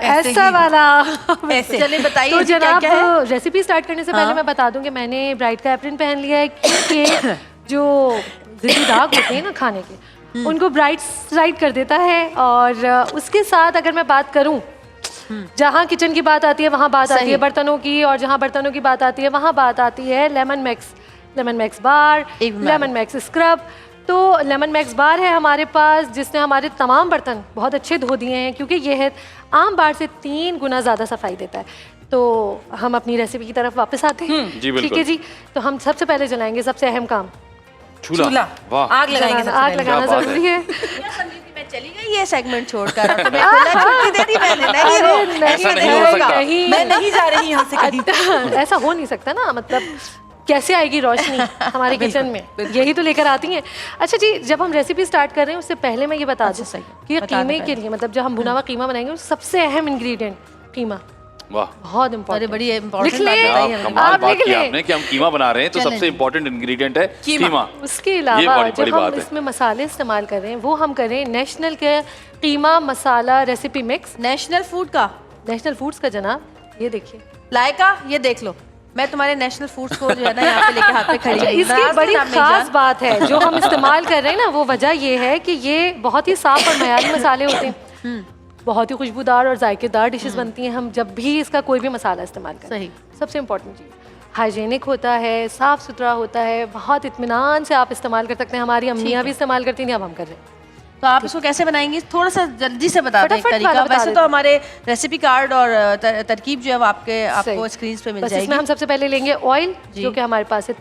ऐसा वाला। चलिए बताइए तो क्या क्या है? जनाब रेसिपी स्टार्ट करने से पहले मैं बता दूं कि मैंने ब्राइड का एप्रन पहन लिया है क्योंकि जो ज़िद्दी दाग होते हैं ना खाने के, उनको ब्राइट साइड कर देता है। और उसके साथ अगर मैं बात करूं, जहाँ किचन की बात आती है वहाँ बात आती है बर्तनों की, और जहाँ बर्तनों की बात आती है वहाँ बात आती है lemon max bar, lemon max scrub. तो लेमन मैक्स बार है हमारे पास, जिसने हमारे तमाम बर्तन बहुत अच्छे धो दिए हैं, क्योंकि ये है आम बार से 3 गुना ज़्यादा सफाई देता है। तो हम अपनी रेसिपी की तरफ वापस आते हैं। ठीक है जी, तो हम सबसे पहले जलाएंगे सबसे अहम काम, चूल्हा। आग लगाएंगे। आग लगाना जरूरी है। मैं चली गई ये सेगमेंट छोड़कर, तो मैं खुला छुट्टी दे दी मैंने। नहीं, ऐसा नहीं हो सकता। मैं नहीं जा रही यहाँ से कहीं। ऐसा हो नहीं सकता ना, मतलब कैसे आएगी रोशनी हमारे किचन में, यही तो लेकर आती हैं। अच्छा जी, जब हम रेसिपी स्टार्ट कर रहे हैं उससे पहले मैं ये बता दूं कि कीमे के लिए, मतलब जब हम भुना हुआ कीमा बनाएंगे, सबसे अहम इंग्रेडिएंट कीमा। वाह, बहुत इम्पोर्टेंट। बड़ी इम्पोर्टेंट कमाल बात की आपने कि हम कीमा बना रहे हैं, तो सबसे इम्पोर्टेंट इंग्रेडिएंट है कीमा। उसके अलावा जब हम इसमें मसाले इस्तेमाल कर रहे हैं वो हम कर रहे हैं नेशनल के कीमा मसाला रेसिपी मिक्स। नेशनल फूड्स का जनाब, ये देखिए लायका, ये देख लो, मैं तुम्हारे नेशनल फूड्स को जो है ना यहाँ पे लेके हाथ पे खड़ी हूँ। इसकी बड़ी खास बात है जो हम इस्तेमाल कर रहे हैं ना, वो वजह ये है कि ये बहुत ही साफ और मयारी मसाले होते हैं, बहुत ही खुशबूदार और जायकेदार डिशेस बनती हैं हम जब भी इसका कोई भी मसाला इस्तेमाल करें। सही, सबसे इम्पोर्टेंट चीज़ हाइजीनिक होता है, साफ़ सुथरा होता है, बहुत इत्मीनान से आप इस्तेमाल कर सकते हैं। हमारी अम्मियाँ भी इस्तेमाल करती थी, अब हम कर रहे हैं। तो आप इसको कैसे बनाएंगी, थोड़ा सा जल्दी से बता दें तरीका। वैसे तो हमारे रेसिपी कार्ड और तरकीब जो है वो आपको स्क्रीन पे मिल जाएगी। इसमें हम सबसे पहले लेंगे ऑयल, जो कि हमारे पास है।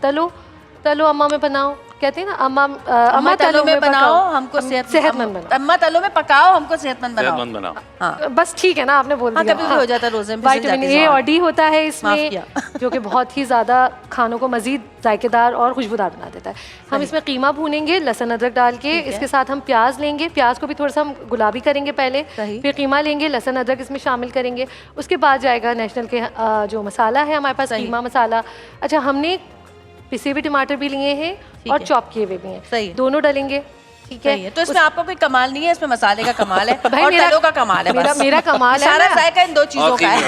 तलो अम्मा में बनाओ, कहते हैं ना, अम्मा तलो में बनाओ हमको सेहतमंद बनाओ। अम्मा तलो में पकाओ हमको सेहतमंद बनाओ। हाँ, बस ठीक है ना, आपने बोल दिया। कभी भी हो जाता है रोजे में। विटामिन ए और डी होता है इसमें, जो कि बहुत ही ज़्यादा खानों को मज़ीद जायकेदार और खुशबूदार बना देता है। हम इसमें कीमा भूनेंगे लहसुन अदरक डाल के, इसके साथ हम प्याज लेंगे, प्याज को भी थोड़ा सा हम गुलाबी करेंगे पहले, फिर कीमा लेंगे, लहसुन अदरक इसमें शामिल करेंगे। उसके बाद जाएगा नेशनल के जो मसाला है हमारे पास, कीमा मसाला। अच्छा, हमने पिसे हुए टमाटर भी लिए हैं और चॉप किए हुए भी हैं, सही, दोनों डालेंगे। ठीक है, तो इसमें आपका कोई कमाल नहीं है, इसमें मसाले का कमाल है और तलों का कमाल है। मेरा कमाल है, सारा जायका इन 2 चीजों का है।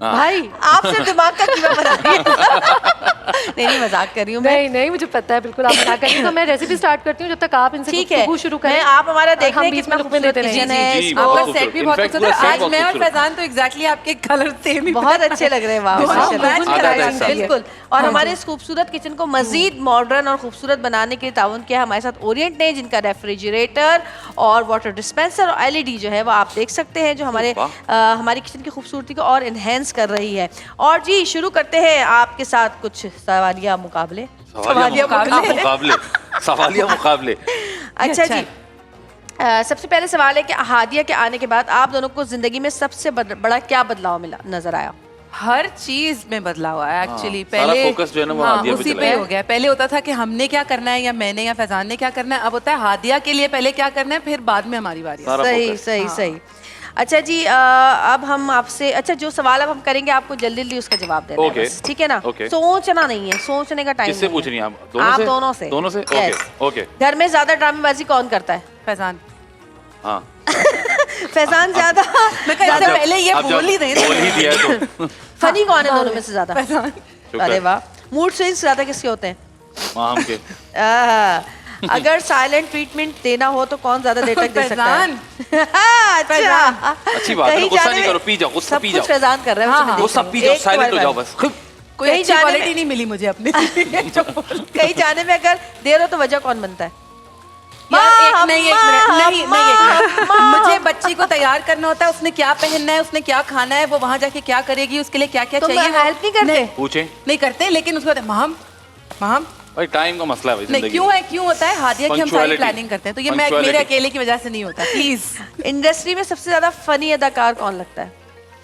भाई आपसे दिमाग का कीमा बना रही नहीं, मजाक कर रही हूँ मैं। नहीं, मुझे पता है बिल्कुल आप मजाक कर रही हैं। तो मैं रेसिपी स्टार्ट करती हूँ, जब तक आप इनसे गुफ्तगू शुरू करें। आप हमारा देख रहे हैं कितना खूबसूरत किचन है, आपका सेट भी बहुत खूबसूरत है। आज मैं और फैजान तो एग्जैक्टली आपके कलर सेम ही बहुत अच्छे लग रहे हैं। वाह, बिल्कुल। और हमारे इस खूबसूरत किचन को मजीद मॉडर्न और खूबसूरत बनाने के लिए ताउन किया हमारे साथ ओरिएंट ने, जिनका रेफ्रिजरेटर और वाटर डिस्पेंसर और एलईडी जो है वो आप देख सकते हैं, जो हमारी किचन की खूबसूरती को और इनहेंस कर रही है। और जी, शुरू करते हैं आपके साथ कुछ सवालिया मुकाबले। अच्छा जी, सबसे पहले सवाल है कि हादिया के आने के बाद आप दोनों को जिंदगी में सबसे बड़ा क्या बदलाव मिला, नजर आया? हर चीज में बदलाव आया एक्चुअली। पहले फोकस जो है ना वो हादिया उसी पे हो गया। पहले होता था कि हमने क्या करना है, या मैंने या फैजान ने क्या करना है। अब होता है हादिया के लिए पहले क्या करना है, फिर बाद में हमारी बारी। सही। अच्छा जी, अब हम आपसे, अच्छा जो सवाल अब हम करेंगे आपको जल्दी जल्दी उसका जवाब देना है बस, ठीक है ना? सोचना नहीं है, सोचने का टाइम किससे पूछ रही हैं आप? दोनों से? ओके। घर में ज्यादा ड्रामेबाजी कौन करता है? फैजान। हाँ। फैजान ज्यादा। मैं पहले ये बोल ही दिया तो। फनी कौन है दोनों में से ज्यादा? फैजान। अरे वाह। मूड स्विंग्स ज्यादा किसके होते हैं? हम के। अगर साइलेंट ट्रीटमेंट देना हो तो कौन ज्यादा देर तक दे सकता है? अच्छा, अच्छी बात है, गुस्सा नहीं करो, पी जाओ, गुस्सा पी जाओ। सब कुछ फैजान कर रहे हैं, गुस्सा पी जाओ, साइलेंट हो जाओ बस। कोई अच्छी क्वालिटी नहीं मिली मुझे अपने। कहीं जाने में अगर देर हो तो वजह कौन बनता है? यार एक मिनट, मुझे बच्ची को तैयार करना होता है, उसने क्या पहनना है, उसने क्या खाना है, वो वहाँ जाके क्या करेगी, उसके लिए क्या क्या चाहिए। हेल्प नहीं करते? पूछे नहीं करते, लेकिन उसको माम भाई टाइम का मसला है नहीं, क्यों होता है हादिया की हम सारी प्लानिंग करते हैं, तो ये मेरे अकेले की वजह से नहीं होता। प्लीज। इंडस्ट्री में सबसे ज्यादा फनी अदाकार कौन लगता है?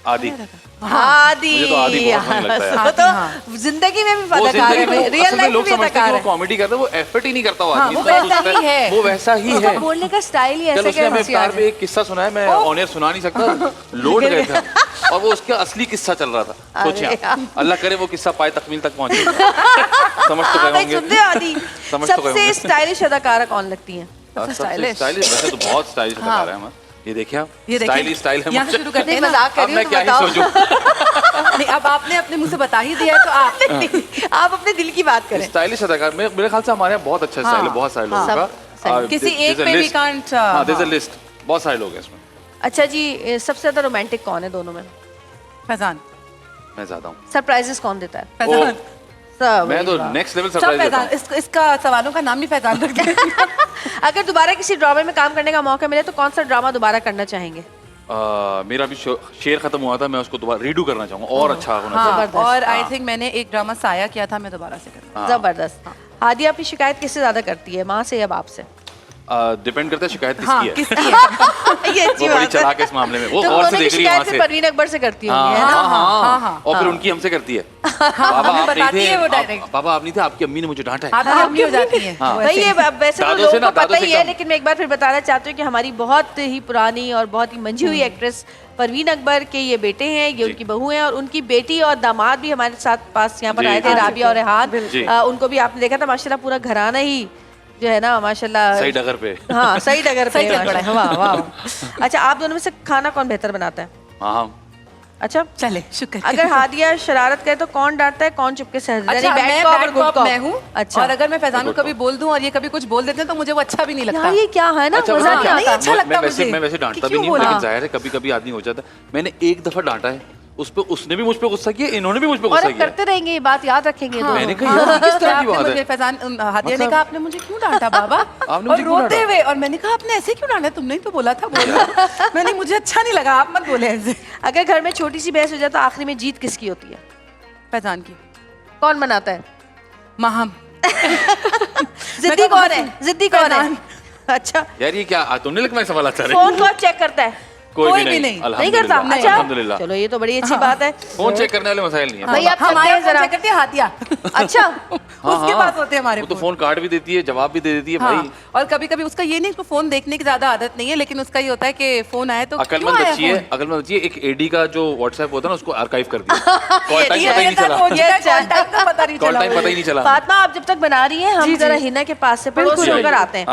आदि। मुझे तो आदि बहुत फनी लगता है। तो जिंदगी में भी अदाकार है, रियल लाइफ में भी अदाकार है। कॉमेडी करता है, वो एफर्ट ही नहीं करता वो आदमी। वो वैसा ही है, वो वैसा ही है। बोलने का स्टाइल ही ऐसा है। उसने कार पे एक किस्सा सुनाया, मैं ऑन एयर सुना नहीं सकता, लोड गए थे और वो उसका असली किस्सा चल रहा था। सोचिए, अल्लाह करे वो किस्सा पाए तकमील तक पहुंचे। समझ तो गए होंगे। सबसे स्टाइलिश अदाकारा कौन लगती है? स्टाइलिश? वैसे तो बहुत स्टाइलिश अदाकार है हमारे। ये देखिए आप, ये स्टाइल ही देखिए, स्टाइल है यहाँ से मुझे। शुरू करते हैं नहीं, ना। मजाक कर अब रही मैं हूँ, क्या तो ही बताओ। सोचूं। नहीं, अब आपने अपने मुंह से बता ही दिया है तो आप आप अपने दिल की बात करें। स्टाइलिश अदाकार मेरे ख्याल से हमारे यहाँ बहुत अच्छा स्टाइल है, बहुत सारे लोगों सब का। किसी एक पे भी can't, हाँ, there's a हाँ। list, बहुत सारे लोग हैं इसमें। अच्छा जी, सबसे ज्यादा रोमांटिक कौन है दोनों में? फैजान, मैं ज्यादा हूँ। सरप्राइजेस कौन देता है? फैजान, सब मैं तो वाह। नेक्स्ट लेवल सब सरप्राइज देता फैजान। हूँ। इसका सवालों का नाम ही फैजान रख दिया। अगर दोबारा किसी ड्रामे में काम करने का मौका मिले तो कौन सा ड्रामा दोबारा करना चाहेंगे? मेरा भी शेर खत्म हुआ था, मैं उसको दोबारा रीडू करना चाहूंगा और अच्छा होना हाँ, चाहिए। और आई थिंक मैंने एक ड्रामा साया किया था, मैं दोबारा से करूँगा। जबरदस्त। हादिया अपनी शिकायत किससे ज्यादा करती है, माँ से या बाप से? डिपेंड करता है शिकायत हाँ, किसकी है। किसकी है? ये अच्छी वो बड़ी बात है। चालाक है इस मामले में, वो तो गौर से दोनों की देख रही है वहाँ शिकायत से। फिर परवीन अकबर से करती होंगी, है ना? हाँ, हाँ। और फिर उनकी हमसे करती है। बाबा हमें आप नहीं बताती है वो थे, direct। बाबा आप नहीं थे, आपकी अम्मी ने मुझे डांटा है। आपकी अम्मी हो जाती है। हाँ। भाई ये वैसे तो दादों लोगों से ना, को पता दादों से ही है, कम। लेकिन मैं एक बार फिर बताना चाहती हूँ कि हमारी बहुत ही पुरानी और बहुत ही मंझी हुई एक्ट्रेस परवीन अकबर के ये बेटे हैं, ये उनकी बहू हैं, और उनकी बेटी और दामाद भी हमारे साथ पास यहाँ पर जी, आए थे, जी, राबिया और रेहान। जी। उनको भी आपने देखा था, माशाल्लाह पूरा घराना ही जो है ना, माशाल्लाह सही डगर पे। हाँ, सही डगर पे सही चल पड़ा है। माशाल्लाह, वाह वाह। अच्छा, आप दोनों में से खाना कौन बेहतर बनाता है? हाँ हाँ। अच्छा, चले, शुक्र। अगर हादिया शरारत करे तो कौन डांटता है, कौन चुपके से हंसता है? अच्छा, यानी मैं bad cop और बैड good कॉप cop। मैं हूँ। अच्छा, और अगर मैं फैजान को Good कभी cop। बोल दूं और ये कभी कुछ बोल देते हैं तो मुझे वो अच्छा भी नहीं लगता। यार ये क्या है ना, अच्छा, मजा बताओ नहीं क्या? आता। अच्छा लगता मैं वैसे डांटता कि भी क्यों नहीं हूँ, बोला? लेकिन जाहिर है कभी कभी आदमी हो जाता है। मैंने एक दफा डांटा है, उस पे उसने भी मुझ पे गुस्सा किया, इन्होंने भी मुझ पे और गुस्सा अब किया। करते रहेंगे, ये बात याद रखेंगे हाँ। दोनों। मैंने कहा यार किस तरह की आपने बात मुझे है। फैजान हादिया ने मतलब- कहा आपने मुझे क्यों डांटा बाबा? आपने और मुझे क्यों रोते डांटा? हुए, और मैंने कहा आपने ऐसे क्यों डांटा, तुमने ही तो बोला था बोलो। मैंने मुझे अच्छा नहीं लगा, आप मत बोले ऐसे। अगर घर में छोटी सी बहस हो जाए तो आखिरी में जीत किसकी होती है? फैजान की। कौन बनाता है? माहम। जिद्दी कौन है? जिद्दी कौन है? अच्छा, यार ये क्या तुमने लिखा, मैं सवाल अच्छा रहे। फोन कौन चेक करता है? कोई भी नहीं। नहीं करता? अल्हम्दुलिल्लाह, अच्छा, अल्हम्दुलिल्लाह। चलो ये तो बड़ी अच्छी बात है। फोन चेक करने वाले मसाइल नहीं है। भाई आप करते हमारे हैं जरा। चेक करती है हादिया। अच्छा, उसके पास होते हैं हमारे वो तो फोन। फोन कार्ड भी देती है, जवाब भी दे देती है हाँ, भाई। और कभी कभी उसका ये नहीं, उसको फोन देखने की ज्यादा आदत नहीं है, लेकिन उसका ये होता है कि फोन आए तो क्यों अकलमंद आया बच्ची है, फोन? अकलमंद बच्ची है। एक एडी का जो व्हाट्सएप होता है ना, उसको आर्काइव कर दिया। कॉल टाइम ये पता ही नहीं चला। कॉल टाइम का पता नहीं कॉल चला। टाइम पता ही नहीं चला। फातिमा आप जब तक बना रही हैं, हम जरा हिना के पास से पड़ोस होकर आते हैं।